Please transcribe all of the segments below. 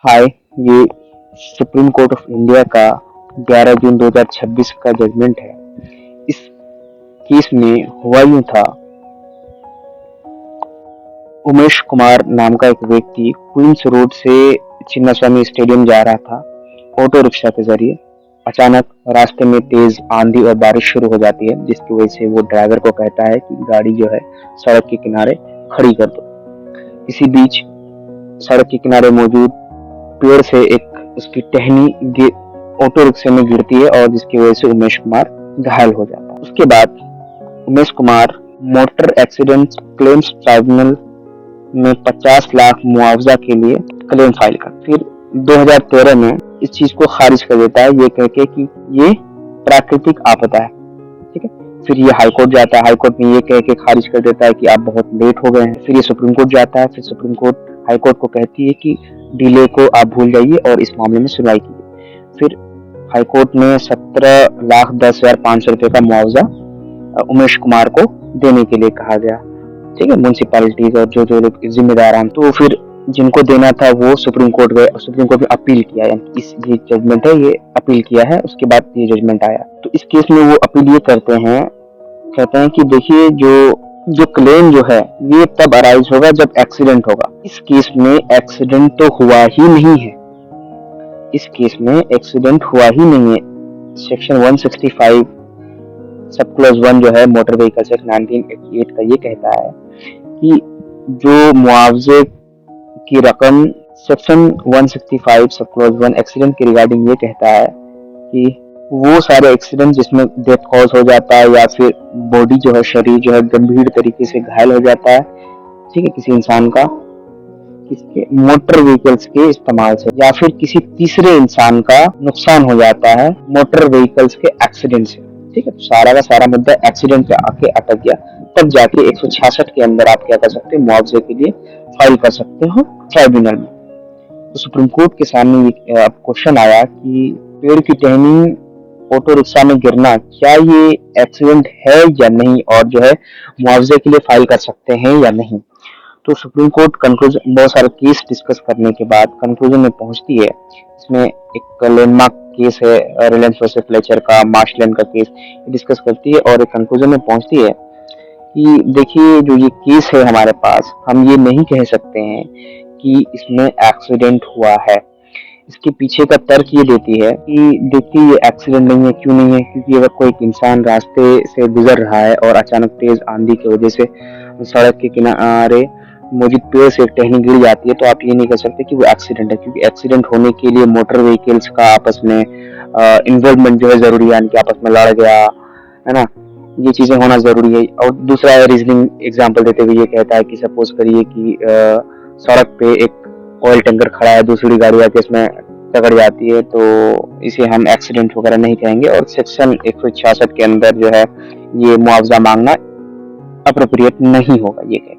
हाय। ये supreme court of India का 11 जून 2026 का जजमेंट है। इस केस में हुआ यूं था, उमेश कुमार नाम का एक व्यक्ति क्वींस रोड से चिन्नास्वामी स्टेडियम जा रहा था ऑटो रिक्शा के जरिए। अचानक रास्ते में तेज आंधी और बारिश शुरू हो जाती है, जिसकी वजह से वो ड्राइवर को कहता है कि गाड़ी जो है सड़क के किनारे खड़ी कर दो। इसी बीच सड़क के किनारे मौजूद पेड़ से एक उसकी टहनी ऑटो रिक्शे में गिरती है और जिसकी वजह से उमेश कुमार घायल हो जाता है। उसके बाद Umesh Kumar motor accident claims tribunal में 50 लाख मुआवजा के लिए क्लेम फाइल कर फिर 2013 में इस चीज को खारिज कर देता है, ये कहके कि ये प्राकृतिक आपदा है। ठीक है। फिर ये हाईकोर्ट जाता है, हाईकोर्ट में ये कह के खारिज कर देता है कि आप बहुत लेट हो गए हैं। फिर ये सुप्रीम कोर्ट जाता है, फिर सुप्रीम कोर्ट हाईकोर्ट को कहती है कि डिले को आप भूल जाइए और इस मामले में सुनवाई कीजिए। फिर हाईकोर्ट ने 17,10,500 रुपए का मुआवजा उमेश कुमार को देने के लिए कहा गया। ठीक है, म्यूनसिपैलिटीज और जो लोग जिम्मेदार हैं, तो फिर जिनको देना था वो सुप्रीम कोर्ट गए। सुप्रीम कोर्ट में अपील किया, यानी इस ये जजमेंट है, ये अपील किया है, उसके बाद ये जजमेंट आया। तो इस केस में वो अपील ये कहते हैं कि देखिए जो क्लेम जो है ये तब अराइज होगा जब एक्सीडेंट होगा। इस केस में एक्सीडेंट तो हुआ ही नहीं है, इस केस में एक्सीडेंट हुआ ही नहीं है। सेक्शन 165 सब क्लॉज 1 जो है मोटर व्हीकल्स एक्ट 1988 का ये कहता है कि जो मुआवजे की रकम, सेक्शन 165 सब क्लॉज 1 एक्सीडेंट के रिगार्डिंग ये कहता है कि वो सारे एक्सीडेंट जिसमें डेथ कॉज हो जाता है या फिर बॉडी जो है, शरीर जो है गंभीर तरीके से घायल हो जाता है, ठीक है, किसी इंसान का किसके मोटर व्हीकल्स के इस्तेमाल से, या फिर किसी तीसरे इंसान का नुकसान हो जाता है मोटर व्हीकल्स के एक्सीडेंट से। ठीक है, तो सारा का सारा मुद्दा एक्सीडेंट पे आके अटक गया। तब जाके 166 के अंदर आप क्या कर सकते हो, मुआवजे के लिए फाइल कर सकते हो ट्राइब्यूनल में। तो सुप्रीम कोर्ट के सामने अब क्वेश्चन आया कि पेड़ की टहनी ऑटो रिक्शा में गिरना, क्या ये एक्सीडेंट है या नहीं, और जो है मुआवजे के लिए फाइल कर सकते हैं या नहीं। तो सुप्रीम कोर्ट कंक्लूजन, बहुत सारे केस डिस्कस करने के बाद कंक्लूजन में पहुंचती है। इसमें एक लैंडमार्क केस है रिलायंस वर्सेस फ्लेचर का, मार्शलैंड का केस डिस्कस करती है और एक कंक्लूजन में पहुंचती है कि देखिए जो ये केस है हमारे पास, हम ये नहीं कह सकते हैं कि इसमें एक्सीडेंट हुआ है। इसके पीछे का तर्क ये देती है कि देखिए ये एक्सीडेंट नहीं है। क्यों नहीं है? क्योंकि अगर कोई इंसान रास्ते से गुजर रहा है और अचानक तेज आंधी की वजह से सड़क के किनारे मौजूद पेड़ से एक टहनी गिर जाती है, तो आप ये नहीं कह सकते कि वो एक्सीडेंट है, क्योंकि एक्सीडेंट होने के लिए मोटर व्हीकल्स का आपस में इन्वॉल्वमेंट जो है जरूरी है, यानी कि आपस में लड़ गया है ना, ये चीजें होना जरूरी है। और दूसरा रीजनिंग एग्जांपल देते हुए ये कहता है कि सपोज करिए कि सड़क पे एक ऑयल टैंकर खड़ा है, दूसरी गाड़ी आके इसमें टकरा जाती है, तो इसे हम एक्सीडेंट वगैरह नहीं कहेंगे और सेक्शन 166 के अंदर जो है ये मुआवजा मांगना अप्रोप्रिएट नहीं होगा, ये कहते हैं।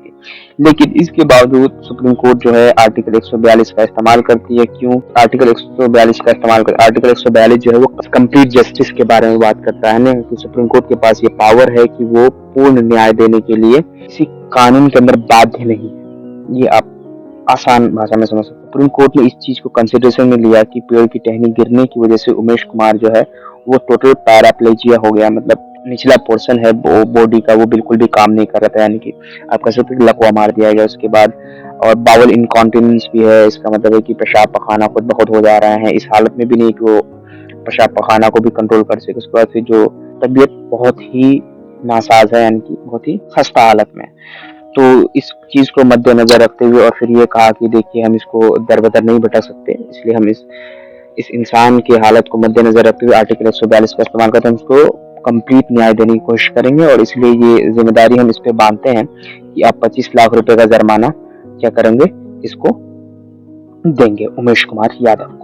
लेकिन इसके बावजूद सुप्रीम कोर्ट जो है आर्टिकल 142 का इस्तेमाल करती है। क्यों आर्टिकल 142 का इस्तेमाल कर? आर्टिकल 142 जो है वो कंप्लीट जस्टिस के बारे में बात करता है ना, कि सुप्रीम कोर्ट के पास ये पावर है कि वो पूर्ण न्याय देने के लिए किसी कानून के अंदर बाध्य नहीं है। ये आप आसान भाषा में समझ सकते। सुप्रीम कोर्ट ने इस चीज को कंसिडरेशन में लिया कि पेड़ की टहनी गिरने की वजह से उमेश कुमार जो है वो टोटल पैराप्लेजिया हो गया, मतलब निचला पोर्शन है बॉडी का वो बिल्कुल भी काम नहीं कर रहा था, यानी कि आप कह सकते लकवा मार दिया गया उसके बाद। और बावल इनकॉन्टिनेंस भी है, इसका मतलब है कि पेशाब पखाना खुद बहुत हो जा रहा है, इस हालत में भी नहीं कि वो पेशाब पखाना को भी कंट्रोल कर सके। उसके बाद फिर जो तबीयत बहुत ही नासाज है, यानी कि बहुत ही खस्ता हालत में। तो इस चीज को मद्देनजर रखते हुए और फिर ये कहा कि देखिए हम इसको दर बदर नहीं भटक सकते, इसलिए हम इस इंसान की हालत को मद्देनजर रखते हुए आर्टिकल 142 का इस्तेमाल करते हैं, उसको कंप्लीट न्याय देने की कोशिश करेंगे। और इसलिए ये जिम्मेदारी हम इस पे बांधते हैं कि आप 25 लाख रुपए का जुर्माना क्या करेंगे, इसको देंगे उमेश कुमार यादव।